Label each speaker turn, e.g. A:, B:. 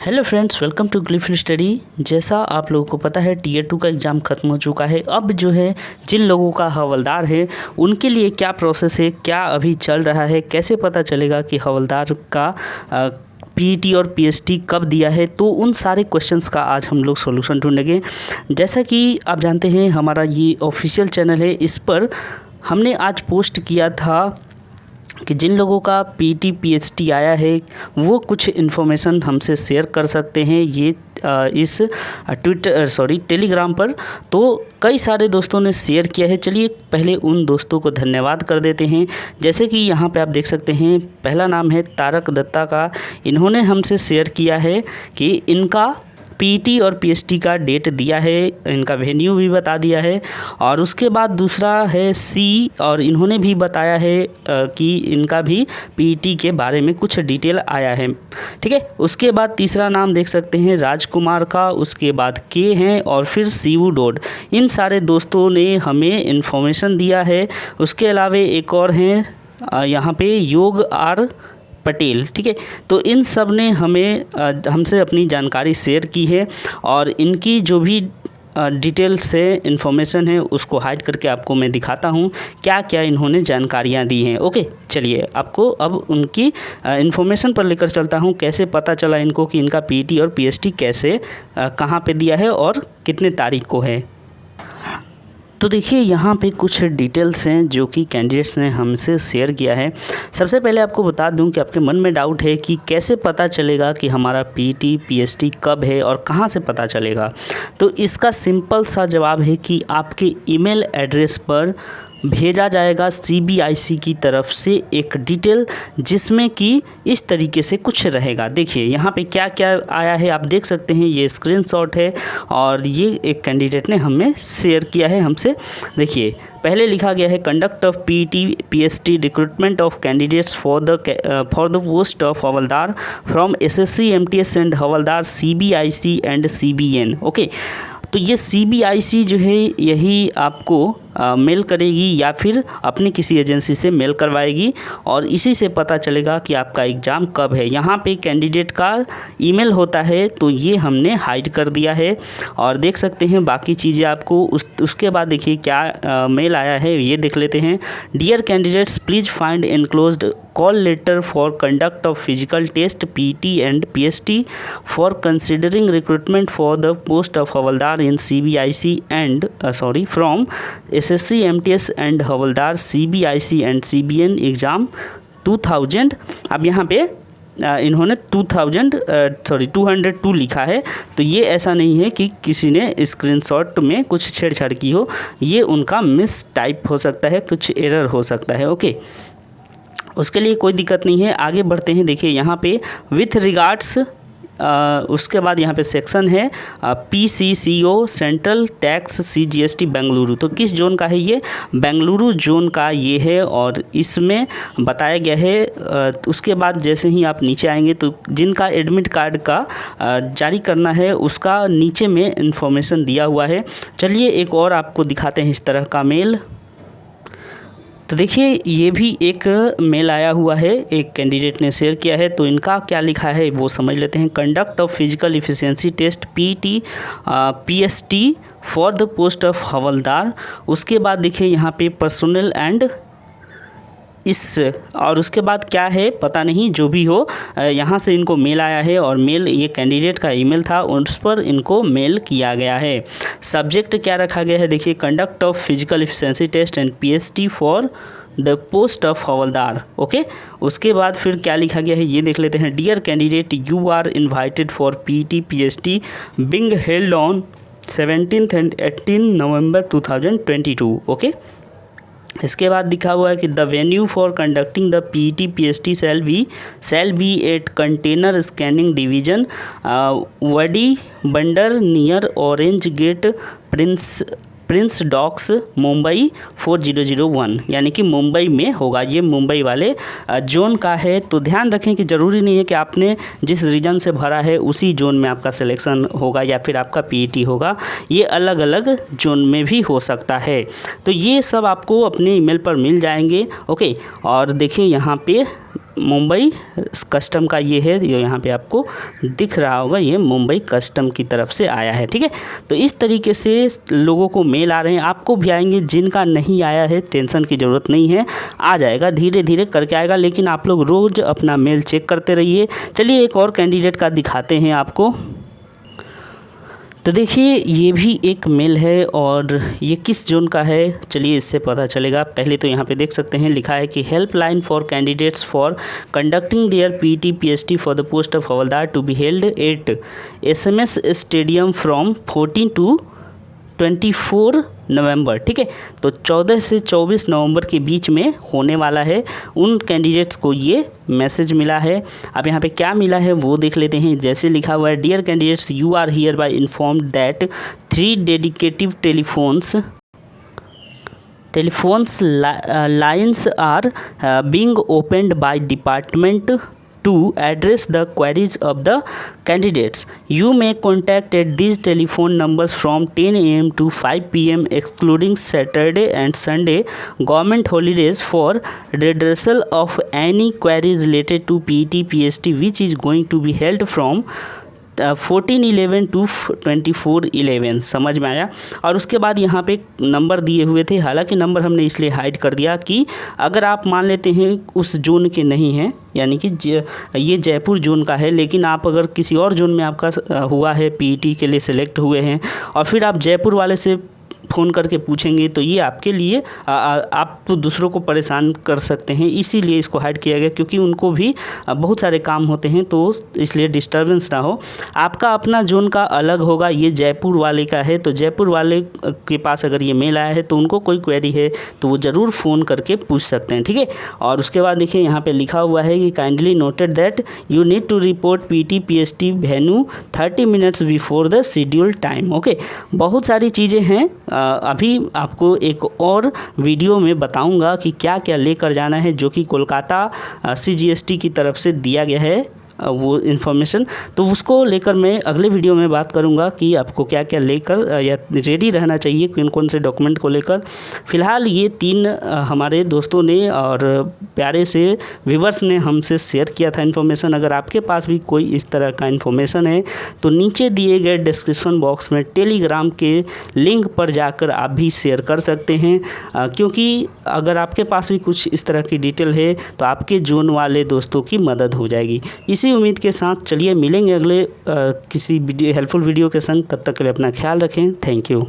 A: Hello friends, welcome to Glyph Study. जैसा आप लोगों को पता है टीयर 2 का एग्ज़ाम ख़त्म हो चुका है। अब जो है जिन लोगों का हवलदार है उनके लिए क्या प्रोसेस है, क्या अभी चल रहा है, कैसे पता चलेगा कि हवलदार का पीईटी और पीएसटी कब दिया है, तो उन सारे क्वेश्चंस का आज हम लोग सॉल्यूशन ढूंढेंगे। जैसा कि आप जानते हैं हमारा ये ऑफिशियल चैनल है, इस पर हमने आज पोस्ट किया था कि जिन लोगों का पीटी पीएचटी आया है वो कुछ इन्फॉर्मेशन हमसे शेयर कर सकते हैं ये इस टेलीग्राम पर। तो कई सारे दोस्तों ने शेयर किया है। चलिए पहले उन दोस्तों को धन्यवाद कर देते हैं। जैसे कि यहाँ पे आप देख सकते हैं, पहला नाम है तारक दत्ता का। इन्होंने हमसे शेयर किया है कि इनका पीटी और पीएचटी का डेट दिया है, इनका वेन्यू भी बता दिया है। और उसके बाद दूसरा है सी, और इन्होंने भी बताया है कि इनका भी पीटी के बारे में कुछ डिटेल आया है। ठीक है, उसके बाद तीसरा नाम देख सकते हैं राजकुमार का, उसके बाद के हैं और फिर सीवू डोड। इन सारे दोस्तों ने हमें इन्फॉर्मेशन दिया है। उसके अलावा एक और हैं यहाँ पे योग आर पटेल। ठीक है, तो इन सब ने हमसे अपनी जानकारी शेयर की है और इनकी जो भी डिटेल से इन्फॉर्मेशन है उसको हाइड करके आपको मैं दिखाता हूँ क्या क्या इन्होंने जानकारियाँ दी हैं। ओके, चलिए आपको अब उनकी इन्फॉर्मेशन पर लेकर चलता हूँ, कैसे पता चला इनको कि इनका पीटी और पीएचटी कैसे कहाँ पे दिया है और कितने तारीख को है। तो देखिए यहाँ पे कुछ डिटेल्स हैं जो कि कैंडिडेट्स ने हमसे शेयर किया है। सबसे पहले आपको बता दूं कि आपके मन में डाउट है कि कैसे पता चलेगा कि हमारा पीटी पीएचटी कब है और कहाँ से पता चलेगा। तो इसका सिंपल सा जवाब है कि आपके ईमेल एड्रेस पर भेजा जाएगा सीबीआईसी की तरफ से एक डिटेल, जिसमें कि इस तरीके से कुछ रहेगा। देखिए यहाँ पे क्या क्या आया है आप देख सकते हैं, ये स्क्रीनशॉट है और ये एक कैंडिडेट ने हमें शेयर किया है हमसे। देखिए पहले लिखा गया है conduct of PT PHT recruitment of candidates for the post of havildar from SSC MTS and havildar CBIC and CBN. Okay, तो ये सीबीआईसी जो है यही आपको मेल करेगी या फिर अपनी किसी एजेंसी से मेल करवाएगी और इसी से पता चलेगा कि आपका एग्ज़ाम कब है। यहाँ पे कैंडिडेट का ईमेल होता है तो ये हमने हाइड कर दिया है और देख सकते हैं बाकी चीज़ें आपको उसके बाद देखिए क्या मेल आया है, ये देख लेते हैं। Dear candidates, please find enclosed call letter for conduct of physical test PT and PHT for considering recruitment for the post of havildar in CBIC and from SSC MTS and havildar CBIC and CBN exam 2000। अब यहाँ पे इन्होंने 202 लिखा है, तो ये ऐसा नहीं है कि किसी ने स्क्रीनशॉट में कुछ छेड़छाड़ की हो, ये उनका मिस टाइप हो सकता है, कुछ एरर हो सकता है। ओके, उसके लिए कोई दिक्कत नहीं है, आगे बढ़ते हैं। देखिए यहाँ पे विथ रिगार्ड्स, उसके बाद यहाँ पे सेक्शन है पीसीसीओ सेंट्रल टैक्स सीजीएसटी बेंगलुरु। तो किस जोन का है ये? बेंगलुरु जोन का ये है और इसमें बताया गया है। उसके बाद जैसे ही आप नीचे आएंगे तो जिनका एडमिट कार्ड का जारी करना है उसका नीचे में इंफॉर्मेशन दिया हुआ है। चलिए एक और आपको दिखाते हैं इस तरह का मेल। तो देखिए ये भी एक मेल आया हुआ है, एक कैंडिडेट ने शेयर किया है, तो इनका क्या लिखा है वो समझ लेते हैं। Conduct of physical efficiency test PT PHT for the post of havildar. उसके बाद देखिए यहाँ पे पर्सनल एंड और उसके बाद क्या है पता नहीं, जो भी हो यहाँ से इनको मेल आया है और मेल ये कैंडिडेट का ईमेल था, उस पर इनको मेल किया गया है। सब्जेक्ट क्या रखा गया है? देखिए conduct of physical efficiency test and PHT for the post of havildar. Okay, उसके बाद फिर क्या लिखा गया है ये देख लेते हैं। Dear candidate, you are invited for PT PHT being held on 17 and 18 November 2022। Okay, इसके बाद लिखा हुआ है कि the venue for conducting the PT PHT shall be at container scanning division Wadi Bunder near Orange Gate Prince Docks Mumbai 4001, यानी कि मुंबई में होगा। ये मुंबई वाले जोन का है। तो ध्यान रखें कि ज़रूरी नहीं है कि आपने जिस रीजन से भरा है उसी जोन में आपका सिलेक्शन होगा या फिर आपका पीईटी होगा, ये अलग अलग जोन में भी हो सकता है। तो ये सब आपको अपने ईमेल पर मिल जाएंगे। ओके, और देखिए यहाँ पे मुंबई कस्टम का ये है, यहाँ पे आपको दिख रहा होगा, ये मुंबई कस्टम की तरफ से आया है। ठीक है, तो इस तरीके से लोगों को मेल आ रहे हैं, आपको भी आएंगे। जिनका नहीं आया है टेंशन की ज़रूरत नहीं है, आ जाएगा, धीरे धीरे करके आएगा, लेकिन आप लोग रोज़ अपना मेल चेक करते रहिए। चलिए एक और कैंडिडेट का दिखाते हैं आपको। तो देखिए ये भी एक मेल है और ये किस जोन का है, चलिए इससे पता चलेगा। पहले तो यहाँ पे देख सकते हैं, लिखा है कि helpline for candidates for conducting their PT PST for the post of havildar to be held at SMS stadium from 14 to 24 November. ठीक है, तो 14 से 24 नवंबर के बीच में होने वाला है। उन कैंडिडेट्स को ये मैसेज मिला है। अब यहाँ पे क्या मिला है वो देख लेते हैं। जैसे लिखा हुआ है, dear candidates, you are hereby informed that 3 dedicative telephones lines are being opened by department to address the queries of the candidates. You may contact at these telephone numbers from 10 a.m. to 5 p.m. excluding Saturday and Sunday government holidays for redressal of any queries related to PET PST, which is going to be held from 14/11 to 24/11। समझ में आया। और उसके बाद यहाँ पे number दिए हुए थे, हालांकि नंबर हमने इसलिए हाइड कर दिया कि अगर आप मान लेते हैं उस जोन के नहीं हैं, यानी कि ये जयपुर जोन का है, लेकिन आप अगर किसी और जोन में आपका हुआ है, पीईटी के लिए सिलेक्ट हुए हैं और फिर आप जयपुर वाले से फ़ोन करके पूछेंगे तो ये आपके लिए आप तो दूसरों को परेशान कर सकते हैं। इसीलिए इसको हाइड किया गया, क्योंकि उनको भी बहुत सारे काम होते हैं, तो इसलिए डिस्टर्बेंस ना हो। आपका अपना जोन का अलग होगा, ये जयपुर वाले का है, तो जयपुर वाले के पास अगर ये मेल आया है तो उनको कोई क्वेरी है तो वो ज़रूर फ़ोन करके पूछ सकते हैं। ठीक है, और उसके बाद देखिए यहाँ पर लिखा हुआ है कि kindly noted that you need to report PT PST venue 30 minutes before the schedule time. Okay, बहुत सारी चीज़ें हैं। अभी आपको एक और वीडियो में बताऊंगा कि क्या क्या लेकर जाना है, जो कि कोलकाता सीजीएसटी की तरफ से दिया गया है वो इन्फॉर्मेशन। तो उसको लेकर मैं अगले वीडियो में बात करूंगा कि आपको क्या क्या लेकर या रेडी रहना चाहिए, कौन कौन से डॉक्यूमेंट को लेकर। फ़िलहाल ये 3 हमारे दोस्तों ने और प्यारे से व्यूवर्स ने हमसे शेयर किया था इन्फॉर्मेशन। अगर आपके पास भी कोई इस तरह का इन्फॉर्मेशन है तो नीचे दिए गए डिस्क्रिप्शन बॉक्स में टेलीग्राम के लिंक पर जाकर आप भी शेयर कर सकते हैं, क्योंकि अगर आपके पास भी कुछ इस तरह की डिटेल है तो आपके जोन वाले दोस्तों की मदद हो जाएगी। इसी उम्मीद के साथ चलिए मिलेंगे अगले किसी हेल्पफुल वीडियो के संग। तब तक के लिए अपना ख्याल रखें। Thank you.